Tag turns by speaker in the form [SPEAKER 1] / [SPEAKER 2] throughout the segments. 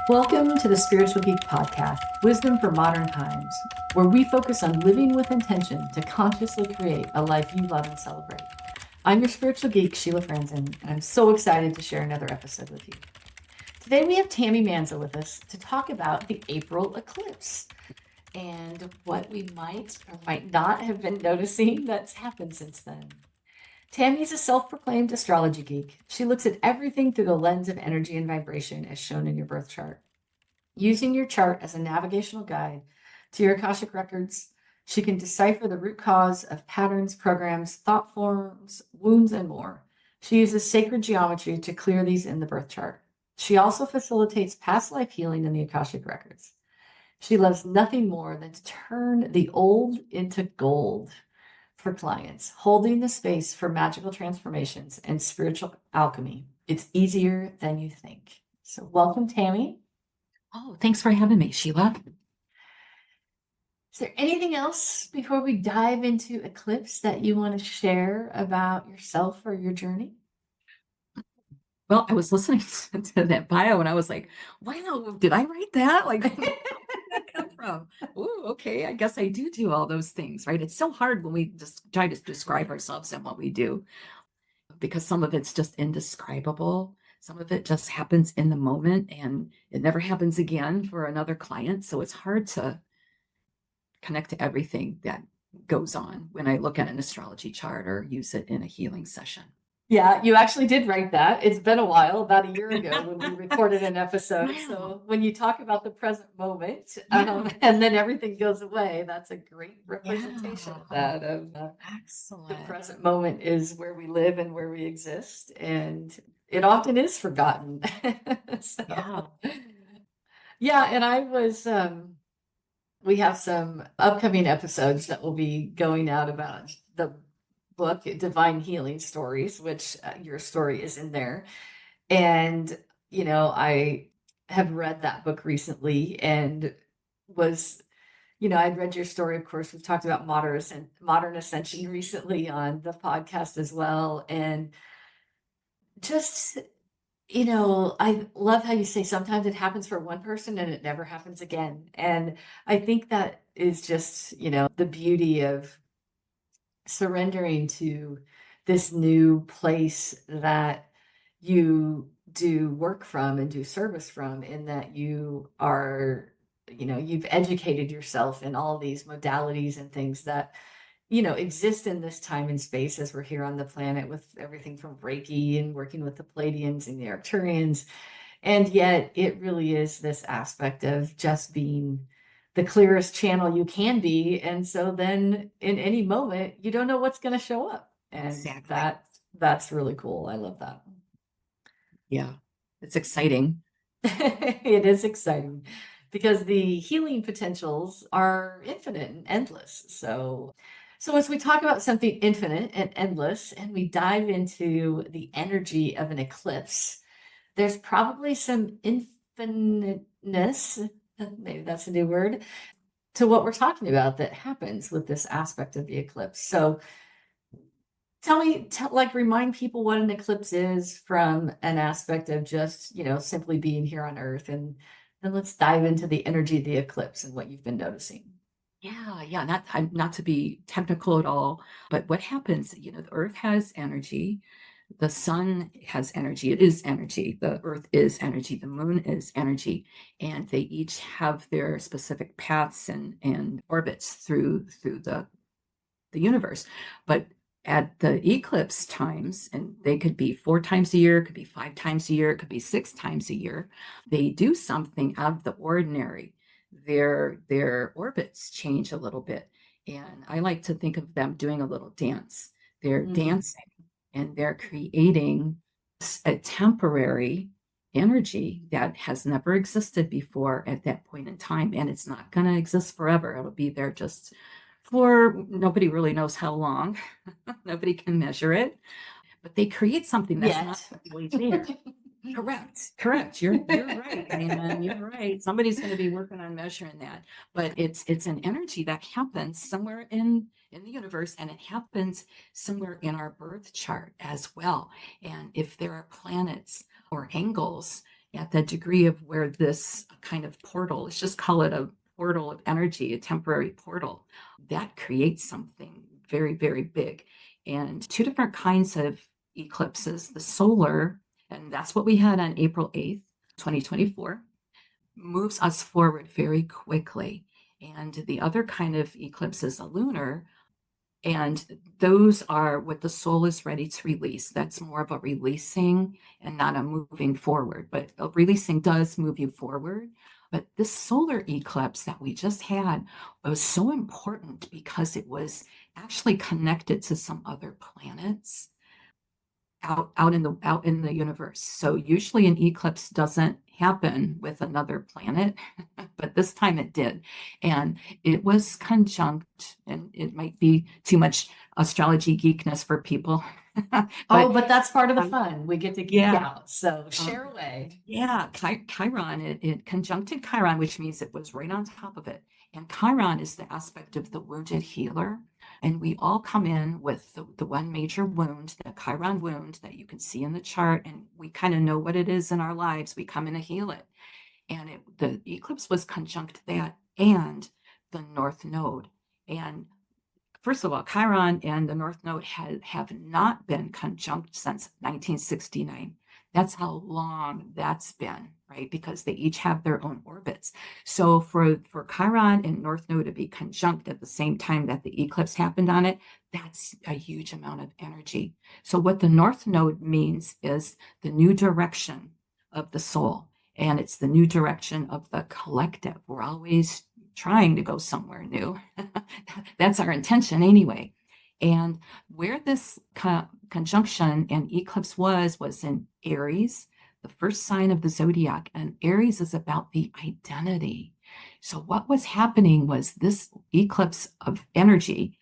[SPEAKER 1] Welcome to the Spiritual Geek Podcast, Wisdom for Modern Times, where we focus on living with intention to consciously create a life you love and celebrate. I'm your spiritual geek, Sheila Franzen, and I'm so excited to share another episode with you. Today we have Tammy Manzo with us to talk about the April eclipse and what we might or might not have been noticing that's happened since then. Tammy is a self-proclaimed astrology geek. She looks at everything through the lens of energy and vibration as shown in your birth chart. Using your chart as a navigational guide to your Akashic records, she can decipher the root cause of patterns, programs, thought forms, wounds, and more. She uses sacred geometry to clear these in the birth chart. She also facilitates past life healing in the Akashic records. She loves nothing more than to turn the old into gold for clients, holding the space for magical transformations and spiritual alchemy. It's easier than you think. So welcome, Tammy.
[SPEAKER 2] Oh, thanks for having me, Sheila.
[SPEAKER 1] Is there anything else before we dive into Eclipse that you want to share about yourself or your journey?
[SPEAKER 2] Well, I was listening to that bio and I was like, wow, did I write that? Like, where did that come from? Oh, okay. I guess I do all those things, right? It's so hard when we just try to describe ourselves and what we do because some of it's just indescribable. Some of it just happens in the moment and it never happens again for another client. So it's hard to connect to everything that goes on when I look at an astrology chart or use it in a healing session.
[SPEAKER 1] Yeah, you actually did write that. It's been a while, about a year ago when we recorded an episode.
[SPEAKER 2] Wow.
[SPEAKER 1] So when you talk about the present moment,
[SPEAKER 2] Yeah.
[SPEAKER 1] and then everything goes away, that's a great representation of that. The
[SPEAKER 2] Excellent.
[SPEAKER 1] present moment is where we live and where we exist, and it often is forgotten. So, yeah, and I was we have some upcoming episodes that will be going out about the book Divine Healing Stories, which your story is in there. And I have read that book recently and was I'd read your story. Of course, we've talked about modern ascension recently on the podcast as well. And just, I love how you say sometimes it happens for one person and it never happens again. And I think that is just, the beauty of surrendering to this new place that you do work from and do service from, in that you are, you've educated yourself in all these modalities and things that exist in this time and space as we're here on the planet, with everything from Reiki and working with the Pleiadians and the Arcturians. And yet it really is this aspect of just being the clearest channel you can be. And so then in any moment, you don't know what's going to show up. And
[SPEAKER 2] Exactly.
[SPEAKER 1] that's really cool. I love that.
[SPEAKER 2] Yeah, it's exciting.
[SPEAKER 1] It is exciting because the healing potentials are infinite and endless. So as we talk about something infinite and endless, and we dive into the energy of an eclipse, there's probably some infiniteness, maybe that's a new word, to what we're talking about that happens with this aspect of the eclipse. So remind people what an eclipse is from an aspect of just, simply being here on Earth. And then let's dive into the energy of the eclipse and what you've been noticing.
[SPEAKER 2] Yeah. Not to be technical at all, but what happens, the earth has energy, the sun has energy, it is energy, the earth is energy, the moon is energy, and they each have their specific paths and orbits through the universe. But at the eclipse times, and they could be 4 times a year, it could be 5 times a year, it could be 6 times a year, they do something out of the ordinary. Their orbits change a little bit. And I like to think of them doing a little dance. They're dancing and they're creating a temporary energy that has never existed before at that point in time. And it's not going to exist forever. It'll be there just for nobody really knows how long. Nobody can measure it, but they create something that's not really there. Correct. You're right, man. You're right. Somebody's going to be working on measuring that, but it's an energy that happens somewhere in the universe, and it happens somewhere in our birth chart as well. And if there are planets or angles at the degree of where this kind of portal, let's just call it a portal of energy, a temporary portal, that creates something very, very big. And two different kinds of eclipses, the solar, and that's what we had on April 8th, 2024, moves us forward very quickly. And the other kind of eclipse is a lunar, and those are what the soul is ready to release. That's more of a releasing and not a moving forward. But a releasing does move you forward. But this solar eclipse that we just had was so important because it was actually connected to some other planets out in the universe. So usually an eclipse doesn't happen with another planet, but this time it did. And it was conjunct, and it might be too much astrology geekness for people.
[SPEAKER 1] But that's part of the fun. We get to geek
[SPEAKER 2] Yeah.
[SPEAKER 1] out. So share away.
[SPEAKER 2] Yeah, Chiron, it conjuncted Chiron, which means it was right on top of it. And Chiron is the aspect of the wounded healer. And we all come in with the one major wound, the Chiron wound that you can see in the chart. And we kind of know what it is in our lives. We come in to heal it. And the eclipse was conjunct that and the North Node. And first of all, Chiron and the North Node have not been conjunct since 1969. That's how long that's been, right? Because they each have their own orbits. So for Chiron and North Node to be conjunct at the same time that the eclipse happened on it, that's a huge amount of energy. So what the North Node means is the new direction of the soul, and it's the new direction of the collective. We're always trying to go somewhere new. That's our intention anyway. And where this conjunction and eclipse was in Aries, the first sign of the zodiac. And Aries is about the identity. So what was happening was this eclipse of energy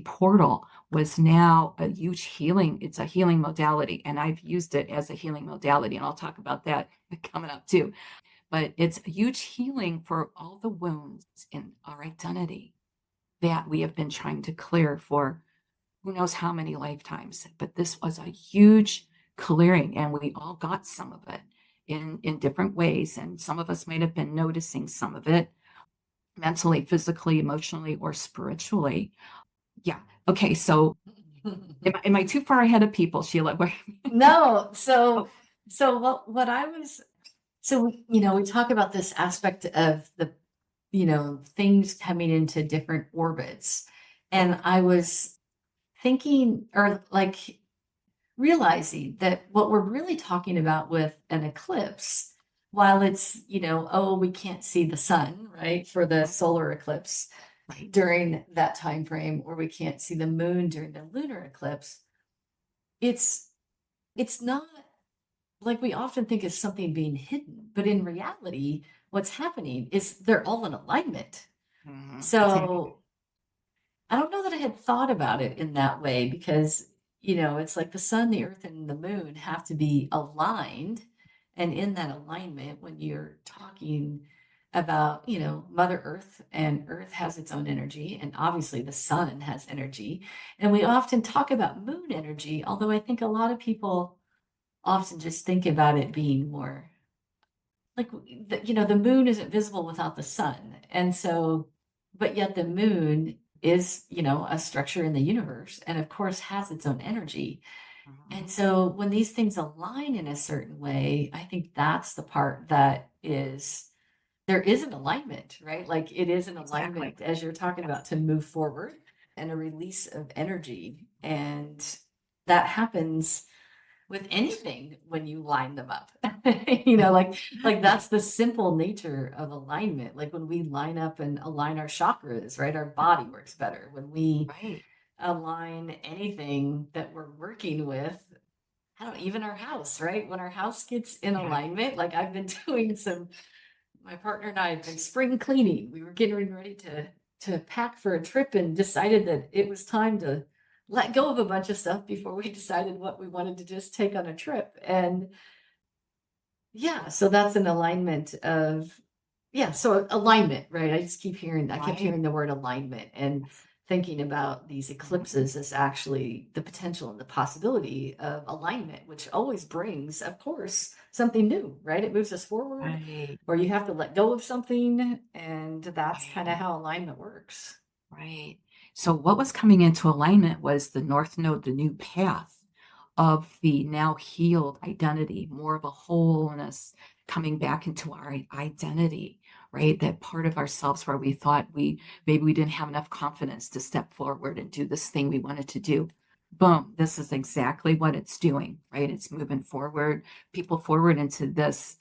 [SPEAKER 2] portal was now a huge healing. It's a healing modality. And I've used it as a healing modality. And I'll talk about that coming up too. But it's a huge healing for all the wounds in our identity that we have been trying to clear for who knows how many lifetimes. But this was a huge clearing, and we all got some of it in different ways. And some of us might have been noticing some of it mentally, physically, emotionally, or spiritually. Yeah. Okay. So am I too far ahead of people, Sheila?
[SPEAKER 1] No. What I was, we talk about this aspect of the, things coming into different orbits. And I was thinking, or like realizing that what we're really talking about with an eclipse, while it's, we can't see the sun, right, for the solar eclipse during that time frame, or we can't see the moon during the lunar eclipse, it's not like we often think of something being hidden, but in reality, what's happening is they're all in alignment. So
[SPEAKER 2] Exactly.
[SPEAKER 1] I don't know that I had thought about it in that way because, it's like the sun, the earth, and the moon have to be aligned. And in that alignment, when you're talking about, Mother Earth, and Earth has its own energy, and obviously the sun has energy. And we often talk about moon energy, although I think a lot of people often just think about it being more like, the moon isn't visible without the sun. And so, but yet the moon is, a structure in the universe and of course has its own energy. And so when these things align in a certain way, I think that's the part that is, there is an alignment, right? Like it is an
[SPEAKER 2] Exactly.
[SPEAKER 1] alignment as you're talking about to move forward and a release of energy. And that happens with anything when you line them up. Like that's the simple nature of alignment. Like when we line up and align our chakras, right? Our body works better. When we
[SPEAKER 2] Right.
[SPEAKER 1] align anything that we're working with, I don't even our house, right? When our house gets in
[SPEAKER 2] Yeah.
[SPEAKER 1] alignment, like I've been doing my partner and I have been spring cleaning. We were getting ready to pack for a trip and decided that it was time to let go of a bunch of stuff before we decided what we wanted to just take on a trip. And yeah, so that's an alignment of, yeah, so alignment, right? I just keep hearing, I kept
[SPEAKER 2] Right.
[SPEAKER 1] hearing the word alignment. And thinking about these eclipses as actually the potential and the possibility of alignment, which always brings, of course, something new, right? It moves us forward,
[SPEAKER 2] Right,
[SPEAKER 1] or you have to let go of something, and that's kind of
[SPEAKER 2] right,
[SPEAKER 1] how alignment works.
[SPEAKER 2] right. So what was coming into alignment was the North Node, the new path of the now healed identity, more of a wholeness coming back into our identity, right? That part of ourselves where we thought maybe we didn't have enough confidence to step forward and do this thing we wanted to do. Boom, this is exactly what it's doing, right? It's moving forward, people forward into this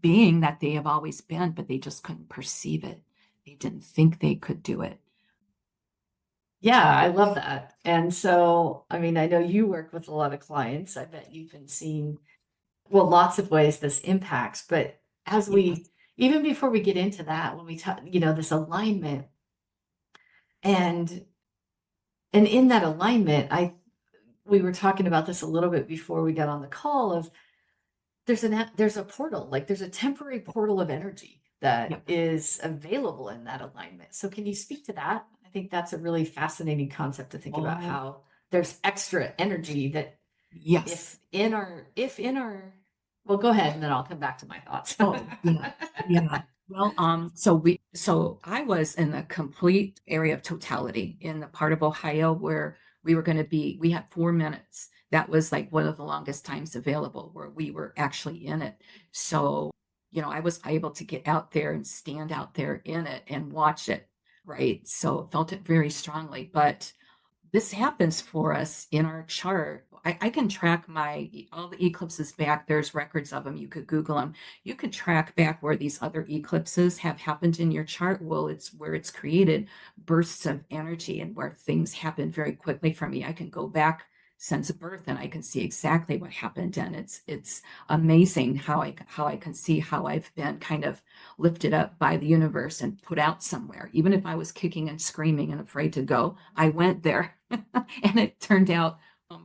[SPEAKER 2] being that they have always been, but they just couldn't perceive it. They didn't think they could do it.
[SPEAKER 1] Yeah, I love that. And so, I mean, I know you work with a lot of clients. I bet you've been seeing, well, lots of ways this impacts, but as
[SPEAKER 2] Yes.
[SPEAKER 1] we, even before we get into that, when we talk, this alignment and in that alignment, we were talking about this a little bit before we got on the call of there's a portal, like there's a temporary portal of energy that
[SPEAKER 2] Yep.
[SPEAKER 1] is available in that alignment. So can you speak to that? I think that's a really fascinating concept to think about,
[SPEAKER 2] Oh,
[SPEAKER 1] how there's extra energy that
[SPEAKER 2] yes.
[SPEAKER 1] if in our well, go ahead and then I'll come back to my thoughts.
[SPEAKER 2] Oh, yeah. Yeah. Well, so I was in the complete area of totality in the part of Ohio where we were going to be, we had 4 minutes. That was like one of the longest times available where we were actually in it. So, I was able to get out there and stand out there in it and watch it, right? So felt it very strongly. But this happens for us in our chart. I can track all the eclipses back. There's records of them. You could Google them. You could track back where these other eclipses have happened in your chart. Well, it's where it's created bursts of energy and where things happen very quickly for me. I can go back since birth and I can see exactly what happened. And it's amazing how I can see how I've been kind of lifted up by the universe and put out somewhere. Even if I was kicking and screaming and afraid to go, I went there and it turned out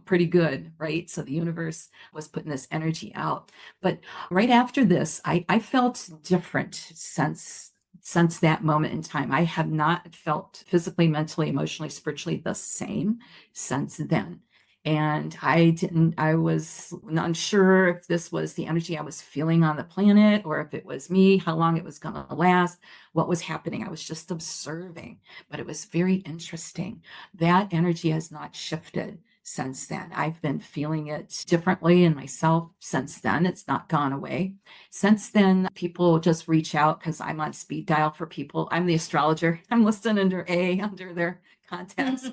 [SPEAKER 2] pretty good, right? So the universe was putting this energy out. But right after this, I felt different since that moment in time. I have not felt physically, mentally, emotionally, spiritually the same since then. And I was unsure if this was the energy I was feeling on the planet or if it was me, how long it was going to last, what was happening. I was just observing, but it was very interesting. That energy has not shifted since then. I've been feeling it differently in myself since then. It's not gone away. Since then, people just reach out because I'm on speed dial for people. I'm the astrologer. I'm listed under A under their contacts.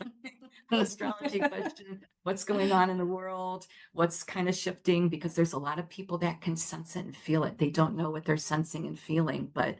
[SPEAKER 2] Astrology question. What's going on in the world? What's kind of shifting? Because there's a lot of people that can sense it and feel it. They don't know what they're sensing and feeling, but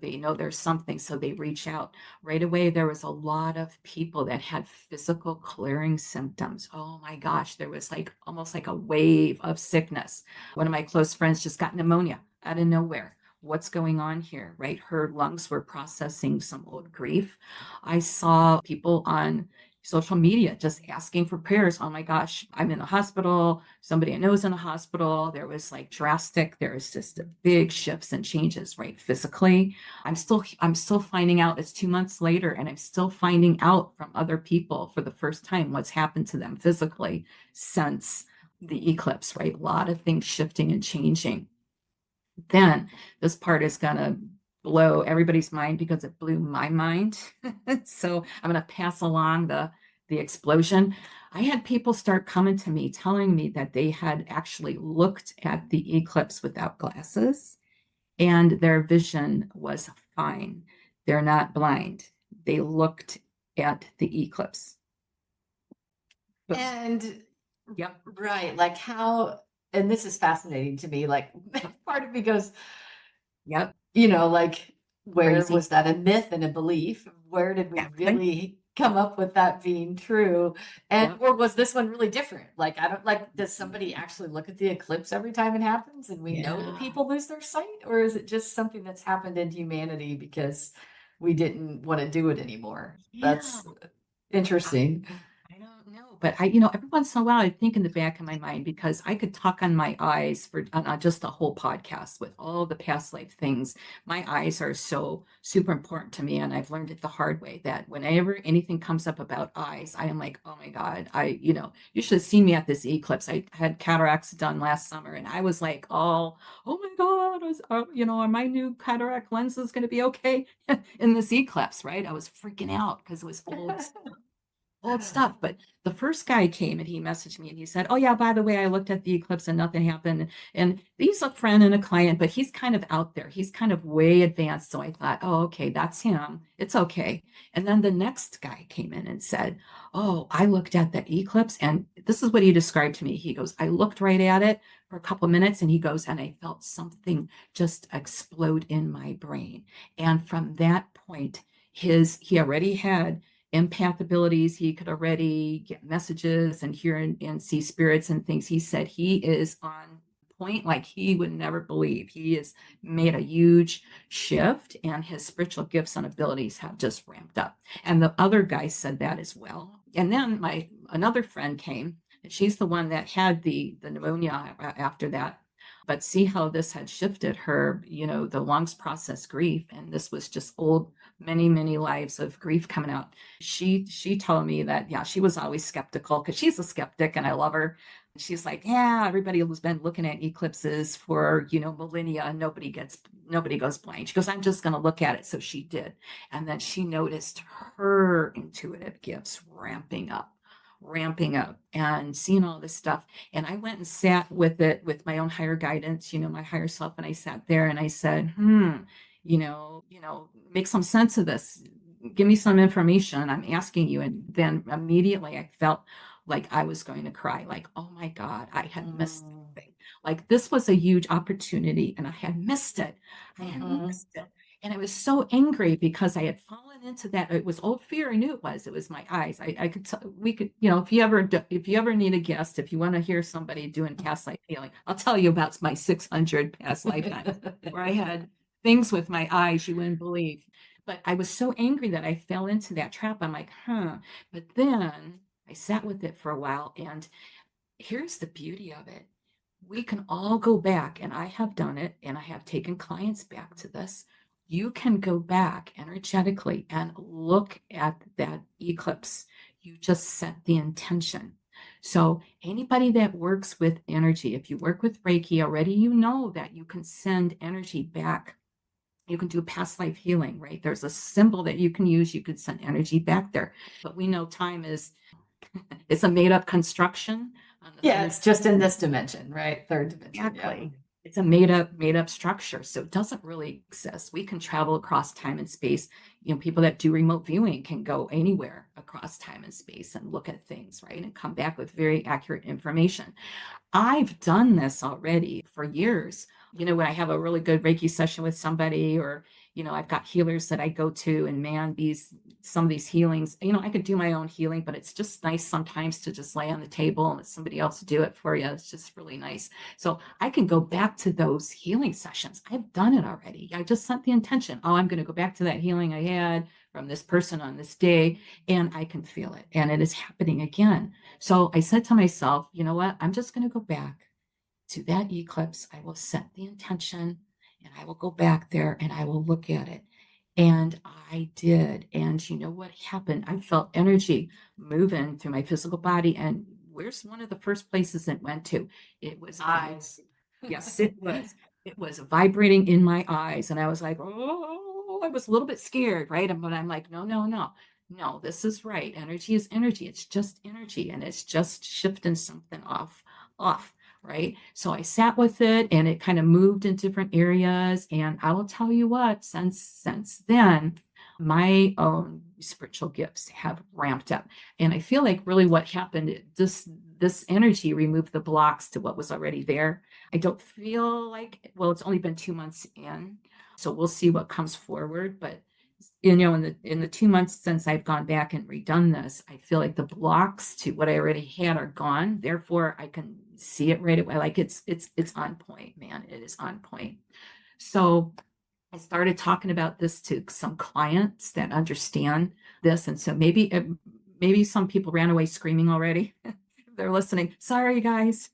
[SPEAKER 2] they know there's something, so they reach out. Right away, there was a lot of people that had physical clearing symptoms. Oh my gosh, there was like almost like a wave of sickness. One of my close friends just got pneumonia out of nowhere. What's going on here, right? Her lungs were processing some old grief. I saw people on social media just asking for prayers. Oh my gosh, I'm in the hospital. Somebody I know is in a hospital. There was like there was just a big shifts and changes, right? Physically. I'm still finding out it's 2 months later, and I'm still finding out from other people for the first time what's happened to them physically since the eclipse, right? A lot of things shifting and changing. Then this part is gonna blow everybody's mind because it blew my mind. So I'm gonna pass along the explosion. I had people start coming to me telling me that they had actually looked at the eclipse without glasses and their vision was fine. They're not blind. They looked at the eclipse. Boom.
[SPEAKER 1] And
[SPEAKER 2] Yep.
[SPEAKER 1] right, like how, and this is fascinating to me, like part of me goes,
[SPEAKER 2] Yep.
[SPEAKER 1] like, where
[SPEAKER 2] Crazy.
[SPEAKER 1] was that a myth and a belief? Where did we
[SPEAKER 2] Exactly.
[SPEAKER 1] really come up with that being true? And
[SPEAKER 2] Yep.
[SPEAKER 1] or was this one really different? Like, I don't like, does somebody actually look at the eclipse every time it happens and we know that
[SPEAKER 2] Yeah.
[SPEAKER 1] people lose their sight? Or is it just something that's happened in humanity because we didn't want to do it anymore?
[SPEAKER 2] Yeah.
[SPEAKER 1] That's interesting.
[SPEAKER 2] I don't know, But every once in a while, I think in the back of my mind, because I could talk on my eyes for on just a whole podcast with all the past life things. My eyes are so super important to me. And I've learned it the hard way that whenever anything comes up about eyes, I am like, oh my God, you should have seen me at this eclipse. I had cataracts done last summer and I was like, oh my God, are my new cataract lenses going to be okay in this eclipse, right? I was freaking out because it was old stuff. But the first guy came and he messaged me and he said, oh yeah, by the way, I looked at the eclipse and nothing happened. And he's a friend and a client, but he's kind of out there. He's kind of way advanced. So I thought, oh, okay, that's him. It's okay. And then the next guy came in and said, oh, I looked at the eclipse and this is what he described to me. He goes, I looked right at it for a couple of minutes and he goes, and I felt something just explode in my brain. And from that point, he already had empath abilities. He could already get messages and hear and see spirits and things. He said he is on point like he would never believe. He has made a huge shift and his spiritual gifts and abilities have just ramped up. And the other guy said that as well. And then another friend came, and she's the one that had the pneumonia after that. But see how this had shifted her, the lungs process grief. And this was just old, many, many lives of grief coming out. She told me that, yeah, she was always skeptical because she's a skeptic and I love her. She's like, yeah, everybody has been looking at eclipses for, millennia and nobody goes blind. She goes, I'm just going to look at it. So she did. And then she noticed her intuitive gifts ramping up and seeing all this stuff. And I went and sat with it with my own higher guidance, my higher self. And I sat there and I said, make some sense of this. Give me some information. I'm asking you. And then immediately I felt like I was going to cry, like, oh my God, I had missed something. Like this was a huge opportunity and I had missed it. And I was so angry because I had fallen into that. It was old fear. I knew it was my eyes. I could, we could, if you ever need a guest, if you want to hear somebody doing past life healing, I'll tell you about my 600 past lifetimes where I had things with my eyes you wouldn't believe. But I was so angry that I fell into that trap. I'm like, But then I sat with it for a while. And here's the beauty of it. We can all go back, and I have done it, and I have taken clients back to this. You can go back energetically and look at that eclipse. You just set the intention. So anybody that works with energy, if you work with Reiki already, you know that you can send energy back. You can do past life healing, right? There's a symbol that you can use. You could send energy back there. But we know time is it's a made up construction.
[SPEAKER 1] Yeah, it's just in this dimension, right? Third dimension.
[SPEAKER 2] Exactly. Yeah. It's a made up structure. So it doesn't really exist. We can travel across time and space. People that do remote viewing can go anywhere across time and space and look at things, right? And come back with very accurate information. I've done this already for years. When I have a really good Reiki session with somebody, or, I've got healers that I go to, and man, some of these healings, I could do my own healing, but it's just nice sometimes to just lay on the table and let somebody else do it for you. It's just really nice. So I can go back to those healing sessions. I've done it already. I just set the intention. Oh, I'm going to go back to that healing I had from this person on this day, and I can feel it. And it is happening again. So I said to myself, you know what? I'm just going to go back to that eclipse. I will set the intention and I will go back there and I will look at it. And I did. And you know what happened? I felt energy moving through my physical body. And where's one of the first places it went to? It was
[SPEAKER 1] eyes.
[SPEAKER 2] Yes, it was. It was vibrating in my eyes. And I was like, oh, I was a little bit scared, right? But I'm like, no, this is right. Energy is energy. It's just energy. And it's just shifting something off. Right. So I sat with it and it kind of moved in different areas. And I will tell you what, since then, my own spiritual gifts have ramped up. And I feel like really what happened, this energy removed the blocks to what was already there. I don't feel like, well, it's only been 2 months in, so we'll see what comes forward. But in the 2 months since I've gone back and redone this, I feel like the blocks to what I already had are gone. Therefore, I can see it right away. Like it's on point, man. It is on point. So I started talking about this to some clients that understand this, and so maybe some people ran away screaming already. they're listening. Sorry, guys,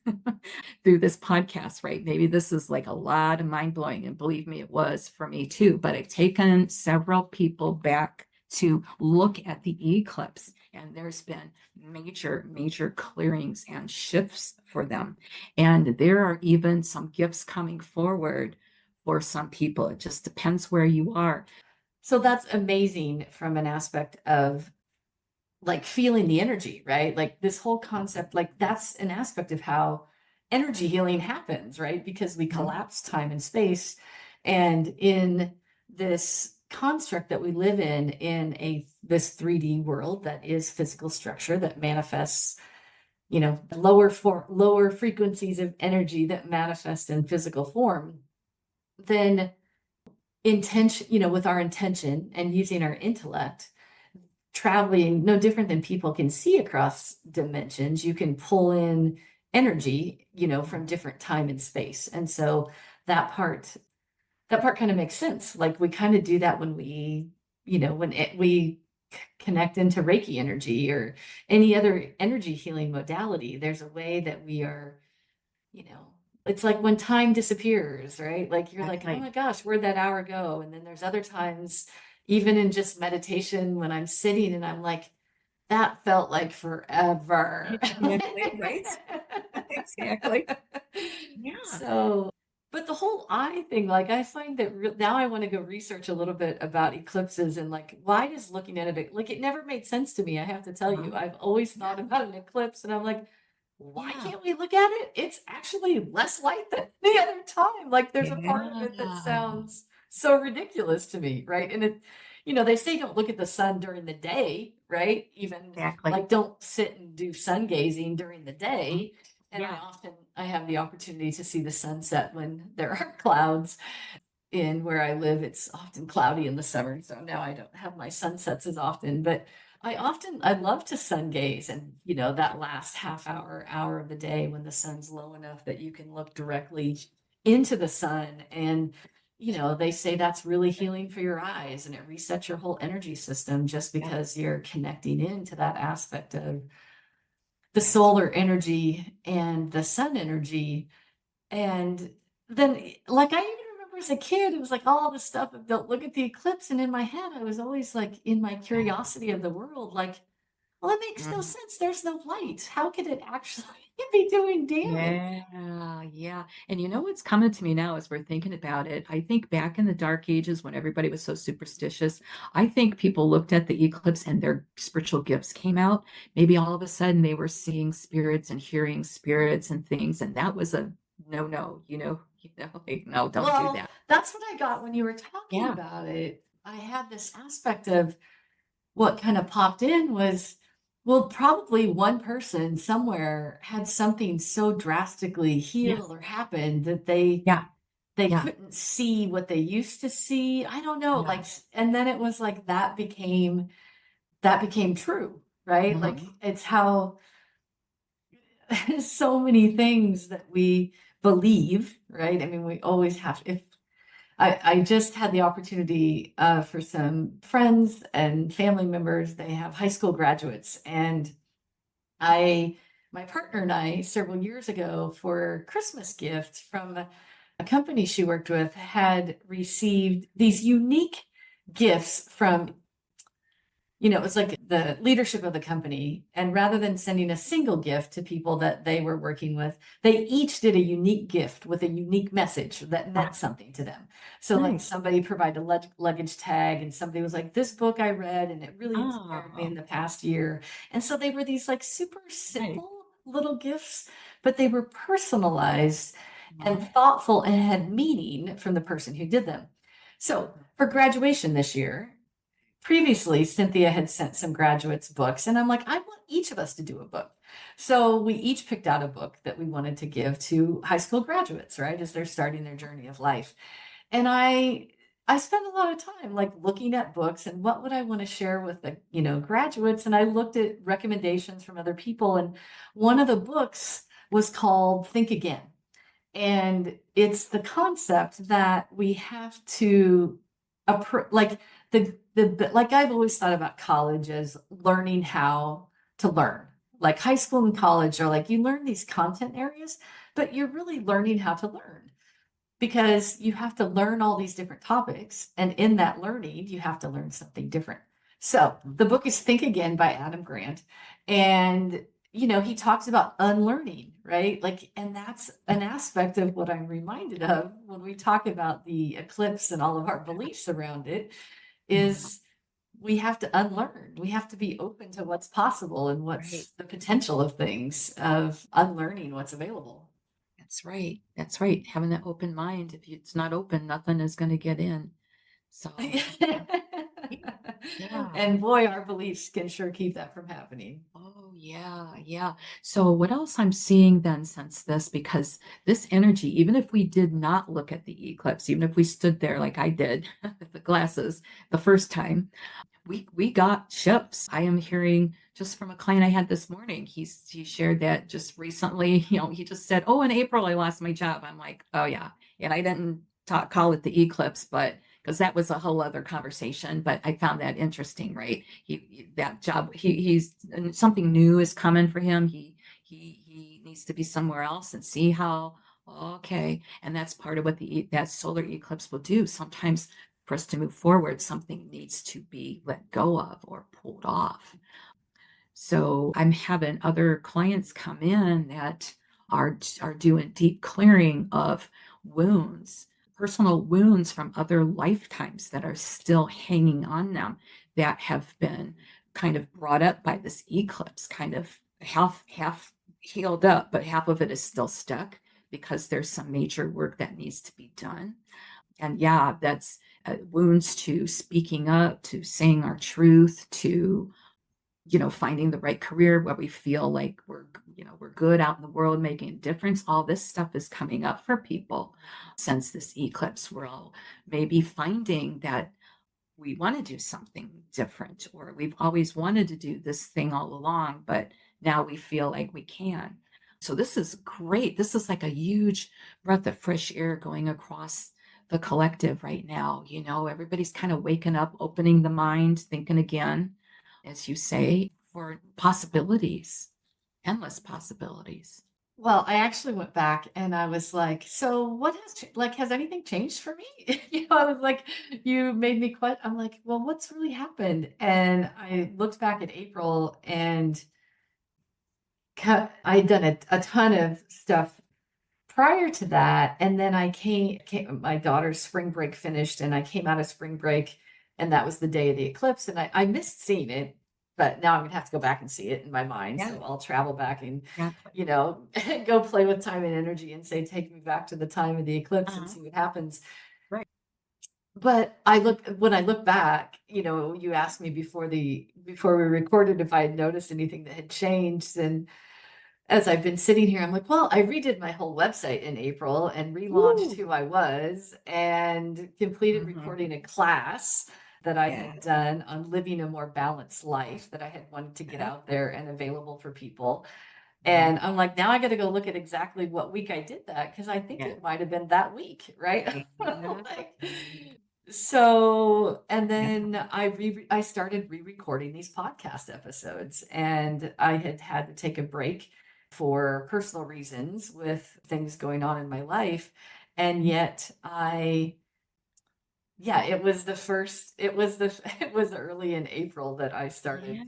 [SPEAKER 2] through this podcast, right? Maybe this is like a lot of mind blowing. And believe me, it was for me too. But I've taken several people back to look at the eclipse, and there's been major, major clearings and shifts for them. And there are even some gifts coming forward for some people. It just depends where you are.
[SPEAKER 1] So that's amazing from an aspect of like feeling the energy, right? Like this whole concept, like that's an aspect of how energy healing happens, right? Because we collapse time and space. And in this construct that we live in this 3D world that is physical structure that manifests, lower frequencies of energy that manifest in physical form, then intention, with our intention and using our intellect, traveling no different than people can see across dimensions, you can pull in energy, from different time and space. And so that part kind of makes sense. Like we kind of do that when we connect into Reiki energy or any other energy healing modality. There's a way that we are, it's like when time disappears, right? Like you're like, oh my gosh, where'd that hour go? And then there's other times, even in just meditation, when I'm sitting and I'm like, that felt like forever.
[SPEAKER 2] Exactly, right? Exactly. Yeah.
[SPEAKER 1] So, but the whole eye thing, like I find that now I want to go research a little bit about eclipses and like, why does looking at it, like it never made sense to me. I have to tell you, I've always thought about an eclipse and I'm like, why can't we look at it? It's actually less light than the other time. Like there's a part of it that sounds so ridiculous to me, right? And they say don't look at the sun during the day, right? Even like don't sit and do sun gazing during the day. And I have the opportunity to see the sunset when there are clouds. In where I live, it's often cloudy in the summer, so now I don't have my sunsets as often, but I love to sun gaze and, that last hour of the day when the sun's low enough that you can look directly into the sun. And, they say that's really healing for your eyes and it resets your whole energy system just because you're connecting into that aspect of the solar energy and the sun energy. And then, like, I even remember as a kid, it was like all the stuff of don't look at the eclipse. And in my head, I was always like, in my curiosity of the world, like, well, it makes no sense. There's no light. How could it actually be doing damage?
[SPEAKER 2] Yeah. And you know what's coming to me now as we're thinking about it? I think back in the dark ages when everybody was so superstitious, I think people looked at the eclipse and their spiritual gifts came out. Maybe all of a sudden they were seeing spirits and hearing spirits and things, and that was a no, like, no, don't do that.
[SPEAKER 1] That's what I got when you were talking about it. I had this aspect of what kind of popped in was, well, probably one person somewhere had something so drastically heal or happen that they couldn't see what they used to see. I don't know, like, and then it was like that became true, right? Like it's how so many things that we believe, right? I mean, we always have, if I just had the opportunity for some friends and family members, they have high school graduates. And my partner and I, several years ago, for Christmas gifts from a company she worked with, had received these unique gifts from it was like the leadership of the company. And rather than sending a single gift to people that they were working with, they each did a unique gift with a unique message that meant something to them. So like somebody provided a luggage tag and somebody was like, this book I read and it really inspired me in the past year. And so they were these like super simple little gifts, but they were personalized and thoughtful and had meaning from the person who did them. So for graduation this year, previously, Cynthia had sent some graduates books, and I'm like, I want each of us to do a book. So we each picked out a book that we wanted to give to high school graduates, right, as they're starting their journey of life. And I spent a lot of time like looking at books and what would I want to share with the, graduates. And I looked at recommendations from other people. And one of the books was called Think Again. And it's the concept that we have to like like I've always thought about college as learning how to learn, like high school and college are like, you learn these content areas, but you're really learning how to learn because you have to learn all these different topics. And in that learning, you have to learn something different. So the book is Think Again by Adam Grant. And, he talks about unlearning, right? Like, and that's an aspect of what I'm reminded of when we talk about the eclipse and all of our beliefs around it
[SPEAKER 2] Yeah,
[SPEAKER 1] is we have to unlearn. We have to be open to what's possible and
[SPEAKER 2] right.
[SPEAKER 1] what's the potential of things, of unlearning what's available.
[SPEAKER 2] That's right. That's right. Having that open mind. If it's not open, nothing is going to get in. So, yeah.
[SPEAKER 1] And boy, our beliefs can sure keep that from happening.
[SPEAKER 2] Oh, yeah. Yeah. So, what else I'm seeing then since this, because this energy, even if we did not look at the eclipse, even if we stood there like I did with the glasses the first time, we got ships. I am hearing just from a client I had this morning. He shared that just recently. He just said, "Oh, in April I lost my job." I'm like, "Oh yeah," and I didn't call it the eclipse, but because that was a whole other conversation. But I found that interesting, right? That job, he's something new is coming for him. He needs to be somewhere else and see how. Okay, and that's part of what that solar eclipse will do. Sometimes for us to move forward, something needs to be let go of or pulled off. So I'm having other clients come in that are doing deep clearing of wounds, personal wounds from other lifetimes that are still hanging on them that have been kind of brought up by this eclipse, kind of half healed up, but half of it is still stuck because there's some major work that needs to be done. And yeah, that's wounds to speaking up, to saying our truth, to finding the right career where we feel like we're good out in the world making a difference. All this stuff is coming up for people since this eclipse. We're all maybe finding that we want to do something different, or we've always wanted to do this thing all along, but now we feel like we can. So this is great. This is like a huge breath of fresh air going across the collective right now. Everybody's kind of waking up, opening the mind, thinking again, as you say, for possibilities, endless possibilities.
[SPEAKER 1] Well, I actually went back and I was like, so what has anything changed for me? I was like, you made me quit. I'm like, well, what's really happened? And I looked back at April and I'd done a ton of stuff prior to that. And then my daughter's spring break finished and I came out of spring break and that was the day of the eclipse. And I missed seeing it, but now I'm gonna have to go back and see it in my mind.
[SPEAKER 2] Yeah,
[SPEAKER 1] So I'll travel back and,
[SPEAKER 2] exactly.
[SPEAKER 1] go play with time and energy and say, take me back to the time of the eclipse and
[SPEAKER 2] Uh-huh.
[SPEAKER 1] see what happens.
[SPEAKER 2] Right.
[SPEAKER 1] But when I look back, you asked me before we recorded if I had noticed anything that had changed. And as I've been sitting here, I'm like, well, I redid my whole website in April and relaunched
[SPEAKER 2] Ooh.
[SPEAKER 1] who I was and completed
[SPEAKER 2] Mhm.
[SPEAKER 1] recording a class that I
[SPEAKER 2] Yeah.
[SPEAKER 1] had done on living a more balanced life that I had wanted to get
[SPEAKER 2] Yeah.
[SPEAKER 1] out there and available for people.
[SPEAKER 2] Mhm.
[SPEAKER 1] And I'm like, now I got to go look at exactly what week I did that because I think
[SPEAKER 2] Yeah.
[SPEAKER 1] it might have been that week, right?
[SPEAKER 2] Yeah.
[SPEAKER 1] Like, so, and
[SPEAKER 2] Yeah.
[SPEAKER 1] then I started re-recording these podcast episodes, and I had to take a break for personal reasons with things going on in my life, and yet yeah, it was early in April that I started
[SPEAKER 2] Yeah.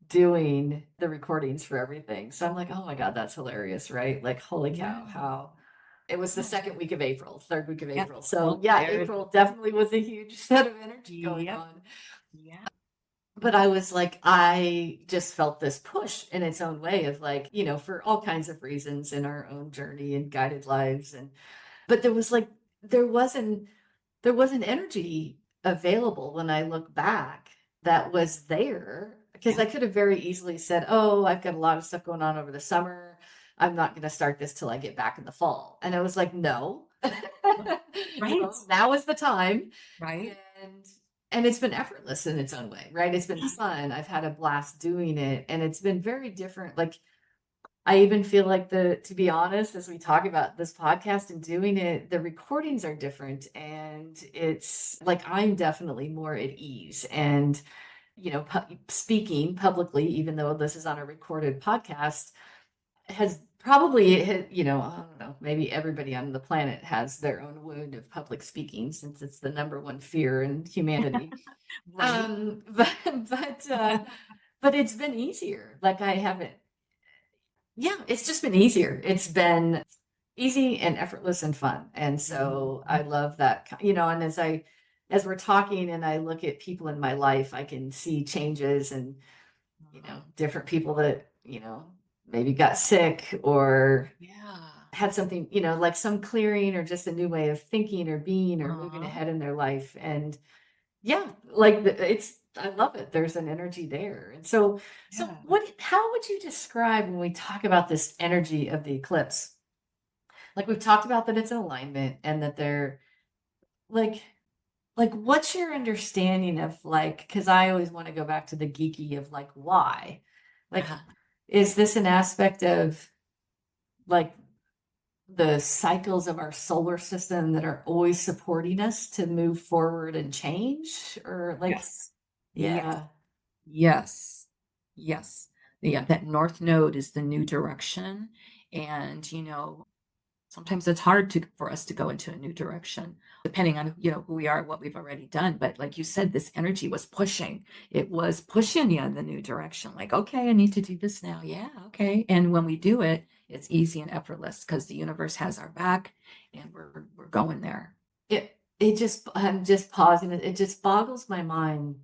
[SPEAKER 1] doing the recordings for everything. So I'm like, oh my God, that's hilarious, right? Like, holy cow,
[SPEAKER 2] Yeah.
[SPEAKER 1] how it was the
[SPEAKER 2] Yeah.
[SPEAKER 1] second week of April, third week of
[SPEAKER 2] Yeah.
[SPEAKER 1] April. So
[SPEAKER 2] Well,
[SPEAKER 1] yeah,
[SPEAKER 2] there it is.
[SPEAKER 1] April definitely was a huge set of energy going
[SPEAKER 2] Yep.
[SPEAKER 1] on.
[SPEAKER 2] Yeah.
[SPEAKER 1] But I was like, I just felt this push in its own way of like, for all kinds of reasons in our own journey and guided lives. But there wasn't, there was an energy available when I look back that was there because
[SPEAKER 2] Yeah.
[SPEAKER 1] I could have very easily said, oh, I've got a lot of stuff going on over the summer. I'm not going to start this till I get back in the fall. And I was like, no,
[SPEAKER 2] Right.
[SPEAKER 1] now is the time.
[SPEAKER 2] Right.
[SPEAKER 1] And and it's been effortless in its own way, right? It's been
[SPEAKER 2] Yeah.
[SPEAKER 1] fun. I've had a blast doing it and it's been very different. Like I even feel like to be honest, as we talk about this podcast and doing it, the recordings are different and it's like I'm definitely more at ease. And speaking publicly, even though this is on a recorded podcast, has probably I don't know, maybe everybody on the planet has their own wound of public speaking since it's the number one fear in humanity.
[SPEAKER 2] Right.
[SPEAKER 1] But but but it's been easier. Like I haven't, yeah, it's just been easier. It's been easy and effortless and fun. And so I
[SPEAKER 2] Mhm.
[SPEAKER 1] love that, and as we're talking and I look at people in my life, I can see changes and,
[SPEAKER 2] Mhm.
[SPEAKER 1] different people that, maybe got sick or
[SPEAKER 2] Yeah.
[SPEAKER 1] had something, like some clearing or just a new way of thinking or being or moving
[SPEAKER 2] Uh-huh.
[SPEAKER 1] ahead in their life. And yeah, like I love it. There's an energy there. And so
[SPEAKER 2] Yeah.
[SPEAKER 1] how would you describe when we talk about this energy of the eclipse? Like we've talked about that it's an alignment and that they're like, what's your understanding of like, because I always want to go back to the geeky of like, why? Like,
[SPEAKER 2] Uh-huh.
[SPEAKER 1] is this an aspect of like the cycles of our solar system that are always supporting us to move forward and change? Or like,
[SPEAKER 2] Yes. Yes.
[SPEAKER 1] yeah,
[SPEAKER 2] Yes. Yes. Yeah, that north node is the new direction. And, sometimes it's hard for us to go into a new direction, depending on, who we are, what we've already done. But like you said, this energy was pushing. It was pushing you in the new direction. Like, okay, I need to do this now. Yeah, okay. And when we do it, it's easy and effortless because the universe has our back and we're going there.
[SPEAKER 1] it just, I'm just pausing. It just boggles my mind.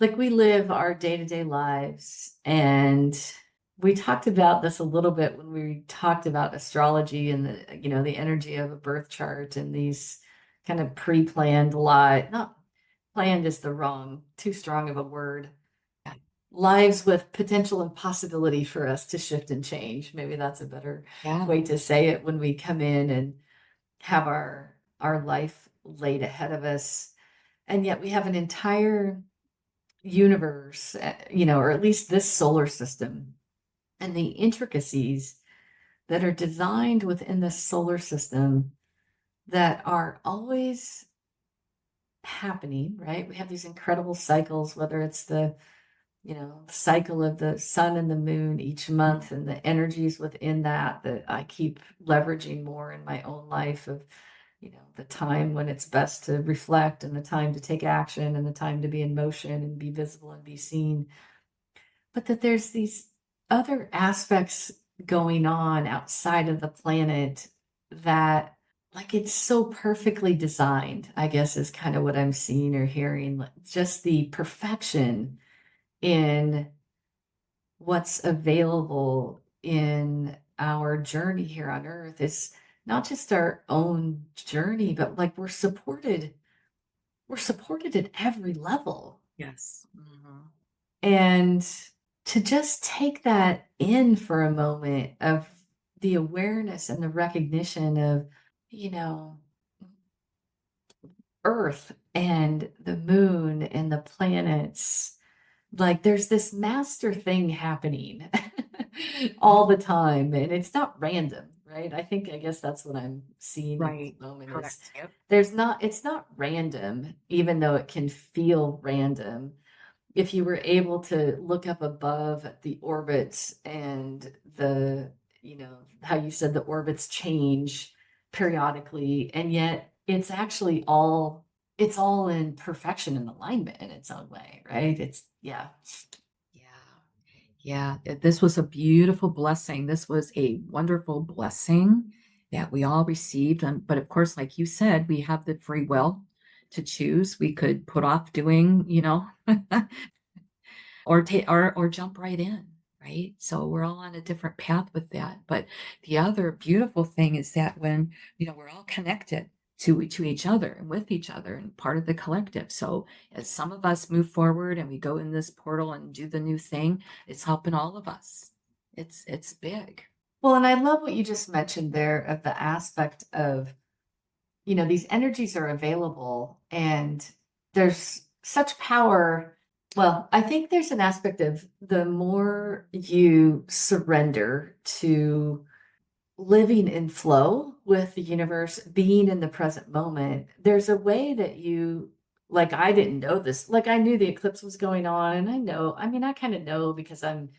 [SPEAKER 1] Like we live our day-to-day lives, and we talked about this a little bit when we talked about astrology and the energy of a birth chart and these kind of pre-planned not planned is the wrong, too strong of a word.
[SPEAKER 2] Yeah.
[SPEAKER 1] Lives with potential and possibility for us to shift and change. Maybe that's a better
[SPEAKER 2] Yeah.
[SPEAKER 1] way to say it when we come in and have our life laid ahead of us. And yet we have an entire universe, or at least this solar system and the intricacies that are designed within the solar system that are always happening, right? We have these incredible cycles, whether it's the, cycle of the sun and the moon each month and the energies within that I keep leveraging more in my own life of, the time when it's best to reflect and the time to take action and the time to be in motion and be visible and be seen. But that there's these other aspects going on outside of the planet that, like, it's so perfectly designed, I guess is kind of what I'm seeing or hearing. Like, just the perfection in what's available in our journey here on earth is not just our own journey, but like we're supported at every level.
[SPEAKER 2] Yes. Mhm.
[SPEAKER 1] And to just take that in for a moment of the awareness and the recognition of, you know, Earth and the moon and the planets. Like there's this master thing happening all the time. And it's not random, right? I guess that's what I'm seeing in this
[SPEAKER 2] Right.
[SPEAKER 1] moment is
[SPEAKER 2] Correct. Yep.
[SPEAKER 1] it's not random, even though it can feel random. If you were able to look up above at the orbits and how you said the orbits change periodically, and yet it's all in perfection and alignment in its own way, right? It's, yeah.
[SPEAKER 2] Yeah. Yeah, this was a beautiful blessing. This was a wonderful blessing that we all received. But of course, like you said, we have the free will to choose. We could put off doing, or take or jump right in, right? So we're all on a different path with that. But the other beautiful thing is that when, we're all connected to each other and with each other and part of the collective. So as some of us move forward and we go in this portal and do the new thing, it's helping all of us. It's big.
[SPEAKER 1] Well, and I love what you just mentioned there of the aspect of, these energies are available and there's such power. Well, I think there's an aspect of the more you surrender to living in flow with the universe, being in the present moment, there's a way that you like I didn't know this. Like I knew the eclipse was going on, and I kind of know because I'm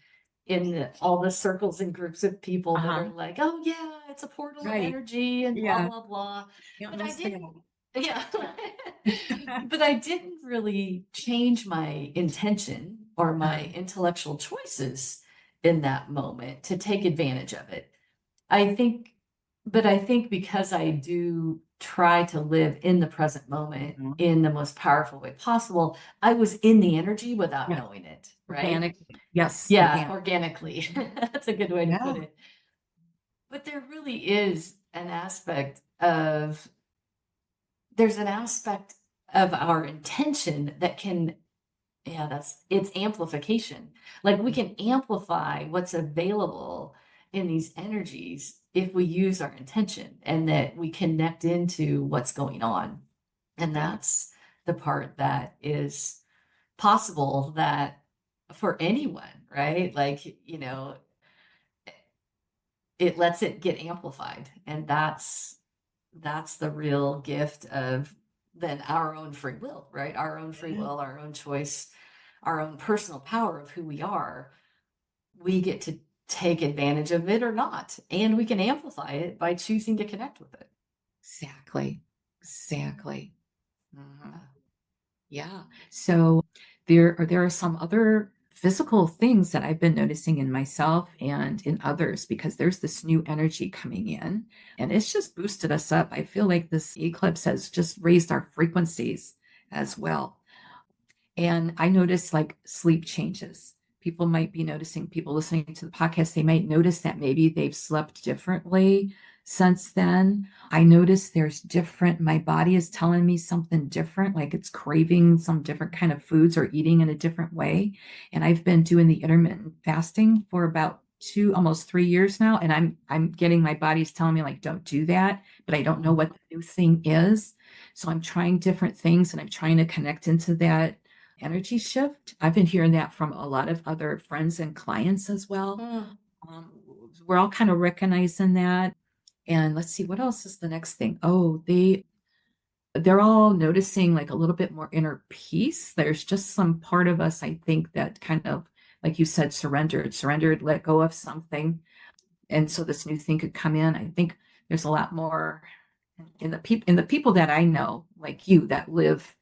[SPEAKER 1] in all the circles and groups of people that are
[SPEAKER 2] Uh-huh.
[SPEAKER 1] like, oh yeah, it's a portal of
[SPEAKER 2] Right.
[SPEAKER 1] energy and blah
[SPEAKER 2] Yeah.
[SPEAKER 1] blah blah.
[SPEAKER 2] Can't
[SPEAKER 1] But I
[SPEAKER 2] miss that.
[SPEAKER 1] didn't, yeah. But I didn't really change my intention or my
[SPEAKER 2] Uh-huh.
[SPEAKER 1] intellectual choices in that moment to take advantage of it. I think, but I think because I do try to live in the present moment
[SPEAKER 2] Mhm.
[SPEAKER 1] in the most powerful way possible, I was in the energy without
[SPEAKER 2] Yeah.
[SPEAKER 1] knowing it, right?
[SPEAKER 2] Organic. Yes.
[SPEAKER 1] Yeah,
[SPEAKER 2] Organic.
[SPEAKER 1] organically. That's a good way to put
[SPEAKER 2] Yeah.
[SPEAKER 1] it. But there really is an aspect of, there's an aspect of our intention that can, yeah, it's amplification. Like we can amplify what's available in these energies if we use our intention and that we connect into what's going on. And
[SPEAKER 2] Yeah.
[SPEAKER 1] that's the part that is possible that for anyone, right? Like, it lets it get amplified. And that's the real gift of then our own free will, right? Our own free
[SPEAKER 2] Yeah.
[SPEAKER 1] will, our own choice, our own personal power of who we are. We get to take advantage of it or not. And we can amplify it by choosing to connect with it.
[SPEAKER 2] Exactly. Exactly. Mhm. Yeah. So there are some other physical things that I've been noticing in myself and in others because there's this new energy coming in and it's just boosted us up. I feel like this eclipse has just raised our frequencies as well. And I notice like sleep changes. People might be noticing, people listening to the podcast, they might notice that maybe they've slept differently since then. I notice there's different, my body is telling me something different, like it's craving some different kind of foods or eating in a different way. And I've been doing the intermittent fasting for about almost 3 years now. And I'm getting my body's telling me like, don't do that, but I don't know what the new thing is. So I'm trying different things and I'm trying to connect into that energy shift. I've been hearing that from a lot of other friends and clients as well.
[SPEAKER 1] Mm.
[SPEAKER 2] Um, we're all kind of recognizing that. And let's see, what else is the next thing? Oh, they're all noticing like a little bit more inner peace. There's just some part of us, I think, that kind of, like you said, surrendered, let go of something. And so this new thing could come in. I think there's a lot more in the people that I know, like you, that live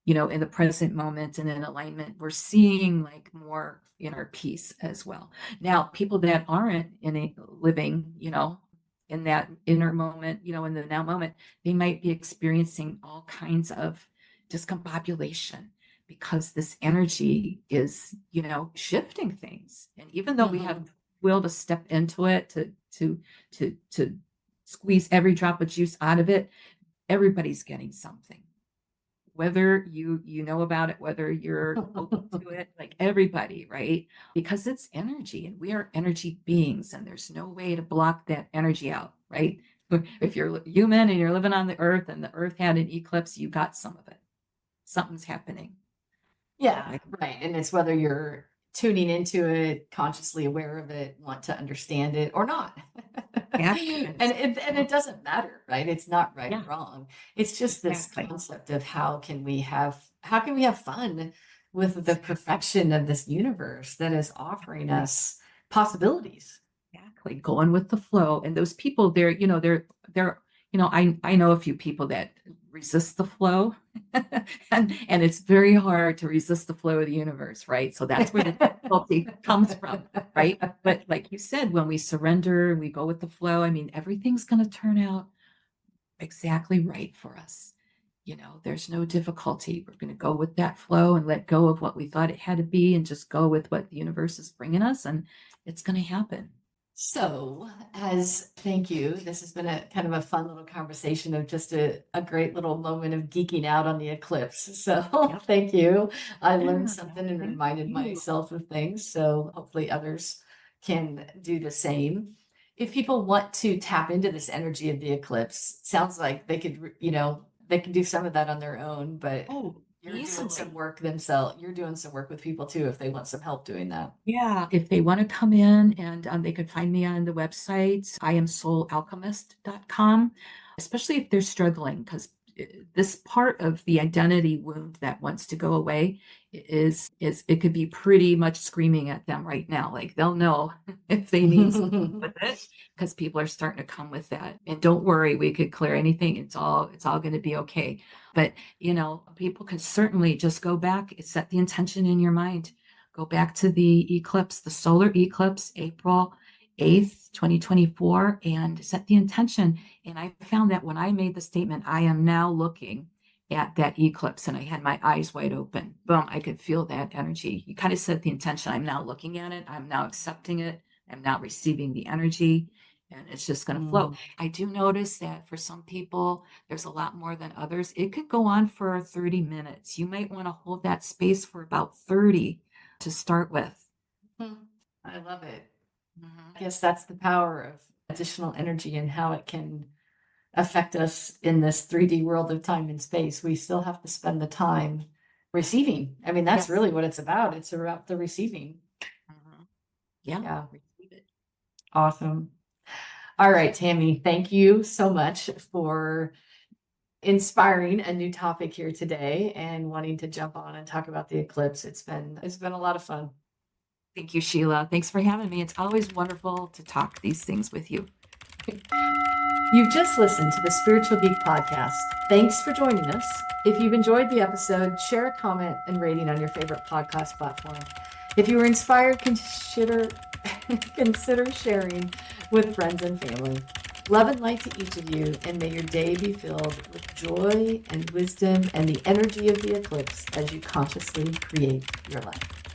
[SPEAKER 2] in the present moment and in alignment, we're seeing like more inner peace as well. Now, people that aren't living, in that inner moment, in the now moment, they might be experiencing all kinds of discombobulation because this energy is, shifting things. And even though we have
[SPEAKER 1] Mhm.
[SPEAKER 2] will to step into it, to squeeze every drop of juice out of it, everybody's getting something, whether you know about it, whether you're open to it, like everybody, right? Because it's energy and we are energy beings and there's no way to block that energy out, right? If you're human and you're living on the earth and the earth had an eclipse, you got some of it. Something's happening,
[SPEAKER 1] Yeah,
[SPEAKER 2] right?
[SPEAKER 1] right. And it's whether you're tuning into it, consciously aware of it, want to understand it or not. And
[SPEAKER 2] Actions.
[SPEAKER 1] it doesn't matter, right? It's not right or
[SPEAKER 2] Yeah,
[SPEAKER 1] wrong. It's just this
[SPEAKER 2] exactly.
[SPEAKER 1] concept of how can we have fun with the
[SPEAKER 2] Exactly.
[SPEAKER 1] perfection of this universe that is offering us possibilities.
[SPEAKER 2] Exactly. Going with the flow. And those people, they're, I know a few people that resist the flow. And it's very hard to resist the flow of the universe, right? So that's where the difficulty comes from, right? But like you said, when we surrender and we go with the flow, I mean, everything's going to turn out exactly right for us. There's no difficulty. We're going to go with that flow and let go of what we thought it had to be and just go with what the universe is bringing us. And it's going to happen.
[SPEAKER 1] So, as thank you, this has been a kind of a fun little conversation of just a great little moment of geeking out on the eclipse. So,
[SPEAKER 2] Yep.
[SPEAKER 1] thank you. I learned
[SPEAKER 2] Yeah,
[SPEAKER 1] something and
[SPEAKER 2] thank
[SPEAKER 1] reminded
[SPEAKER 2] you.
[SPEAKER 1] myself of things. So, hopefully, others can do the same. If people want to tap into this energy of the eclipse, sounds like they could, they can do some of that on their own, but
[SPEAKER 2] Oh,
[SPEAKER 1] you're doing some
[SPEAKER 2] easily.
[SPEAKER 1] work themselves. You're doing some work with people too if they want some help doing that.
[SPEAKER 2] Yeah, if they want to come in and they could find me on the website, I am soulalchemist.com, especially if they're struggling, because this part of the identity wound that wants to go away is it could be pretty much screaming at them right now. Like they'll know if they need something with it, because people are starting to come with that. And don't worry, we could clear anything. It's all going to be okay. But people can certainly just go back, set the intention in your mind. Go back to the eclipse, the solar eclipse, April 8th, 2024, and set the intention. And I found that when I made the statement, I am now looking at that eclipse, and I had my eyes wide open, boom, I could feel that energy. You kind of set the intention. I'm now looking at it. I'm now accepting it. I'm now receiving the energy, and it's just going to flow. I do notice that for some people, there's a lot more than others. It could go on for 30 minutes. You might want to hold that space for about 30 to start with.
[SPEAKER 1] I love it. I guess that's the power of additional energy and how it can affect us in this 3D world of time and space. We still have to spend the time receiving. I mean, that's really what it's about. It's about the receiving.
[SPEAKER 2] Yeah. Receive it.
[SPEAKER 1] Awesome. All right, Tammy, thank you so much for inspiring a new topic here today and wanting to jump on and talk about the eclipse. It's been a lot of fun.
[SPEAKER 2] Thank you, Sheila. Thanks for having me. It's always wonderful to talk these things with you.
[SPEAKER 1] You've just listened to the Spiritual Geek Podcast. Thanks for joining us. If you've enjoyed the episode, share a comment and rating on your favorite podcast platform. If you were inspired, consider sharing with friends and family. Love and light to each of you, and may your day be filled with joy and wisdom and the energy of the eclipse as you consciously create your life.